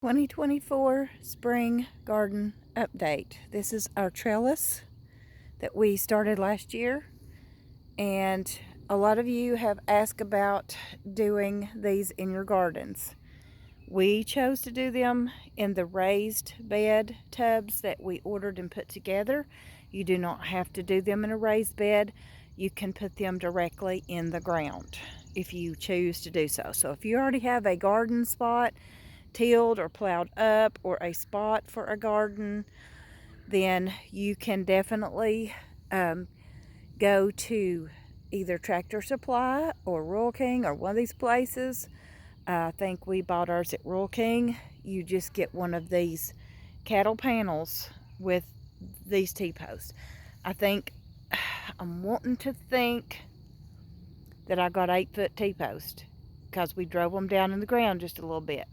2024 spring garden update. This is our trellis that we started last year, and a lot of you have asked about doing these in your gardens. We chose to do them in the raised bed tubs that we ordered and put together. You do not have to do them in a raised bed. You can put them directly in the ground if you choose to do so. So if you already have a garden spot tilled or plowed up, or a spot for a garden, then you can definitely go to either Tractor Supply or Rural King or one of these places. I think we bought ours at Rural King. You just get one of these cattle panels with these T-posts. I think I'm wanting to think that I got 8-foot T-post because we drove them down in the ground just a little bit.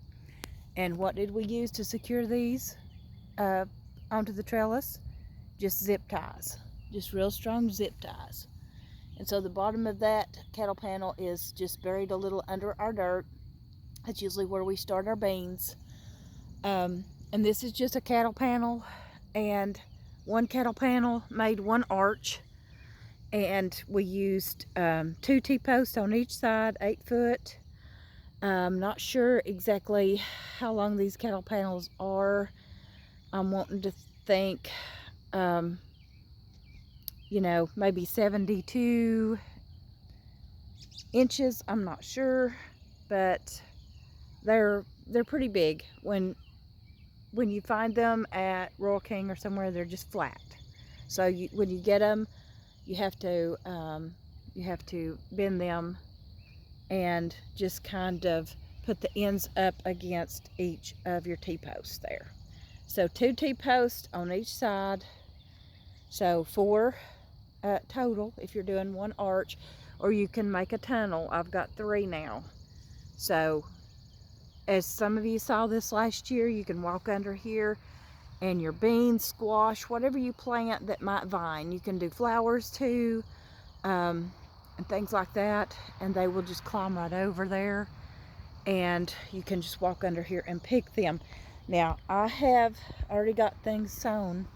And what did we use to secure these onto the trellis? Just zip ties, just real strong zip ties. And so the bottom of that cattle panel is just buried a little under our dirt. That's usually where we start our beans. And this is just a cattle panel, and one cattle panel made one arch. And we used 2 T-posts on each side, 8 foot. I'm not sure exactly how long these cattle panels are. I'm wanting to think, maybe 72 inches. I'm not sure, but they're pretty big. When you find them at Rural King or somewhere, they're just flat. So when you get them, you have to bend them and just kind of put the ends up against each of your T-posts there. So 2 T-posts on each side, so 4 total if you're doing one arch, or you can make a tunnel. I've got 3 now. So as some of you saw this last year, you can walk under here, and your beans, squash, whatever you plant that might vine, you can do flowers too, and things like that, and they will just climb right over there, and you can just walk under here and pick them. Now I have already got things sown,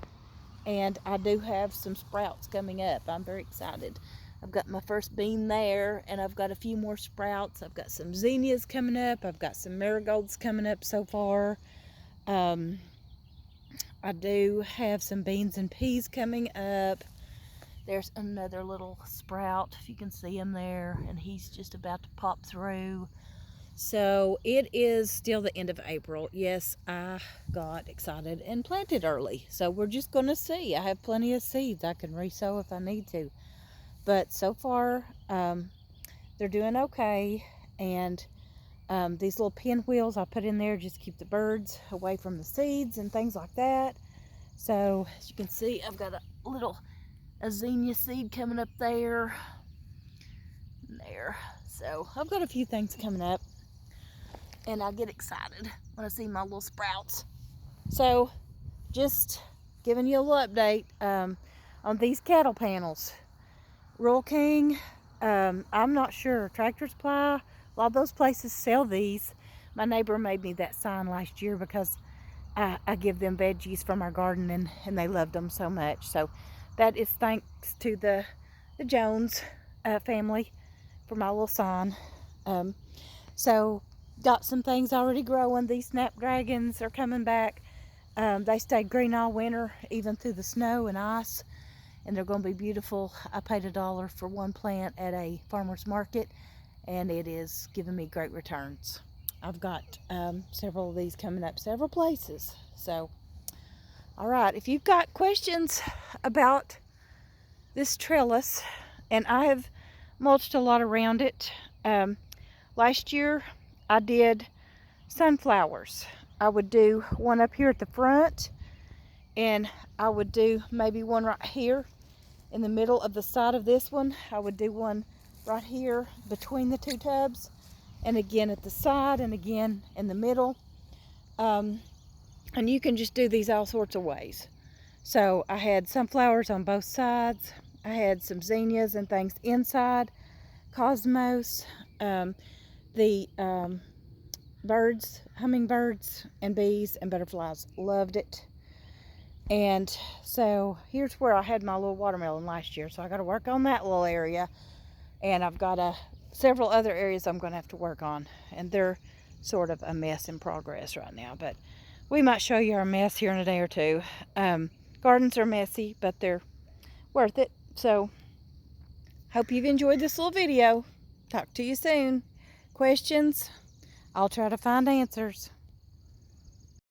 and I do have some sprouts coming up. I'm very excited. I've got my first bean there, and I've got a few more sprouts. I've got some zinnias coming up. I've got some marigolds coming up so far. I do have some beans and peas coming up. There's another little sprout, if you can see him there, and he's just about to pop through. So it is still the end of April. Yes, I got excited and planted early. So we're just going to see. I have plenty of seeds. I can re-sow if I need to. But so far, they're doing okay. And these little pinwheels I put in there just keep the birds away from the seeds and things like that. So as you can see, I've got a little zinnia seed coming up there. So I've got a few things coming up, and I get excited when I see my little sprouts. So just giving you a little update on these cattle panels. Rural King, I'm not sure. Tractor Supply, a lot of those places sell these. My neighbor made me that sign last year because I give them veggies from our garden, and they loved them so much. So that is thanks to the Jones family for my little sign. So got some things already growing. These snapdragons are coming back. They stayed green all winter, even through the snow and ice, and they're going to be beautiful. I paid $1 for one plant at a farmer's market, and it is giving me great returns. I've got several of these coming up several places. So all right, if you've got questions about this trellis, and I have mulched a lot around it. Last year I did sunflowers. I would do one up here at the front, and I would do maybe one right here in the middle of the side of this one. I would do one right here between the 2 tubs, and again at the side, and again in the middle. And you can just do these all sorts of ways. So I had sunflowers on both sides. I had some zinnias and things inside, cosmos. The birds, hummingbirds and bees and butterflies. Loved it. And so here's where I had my little watermelon last year. So I got to work on that little area. And I've got several other areas I'm going to have to work on. And they're sort of a mess in progress right now. But we might show you our mess here in a day or two. Gardens are messy, but they're worth it. So hope you've enjoyed this little video. Talk to you soon. Questions? I'll try to find answers.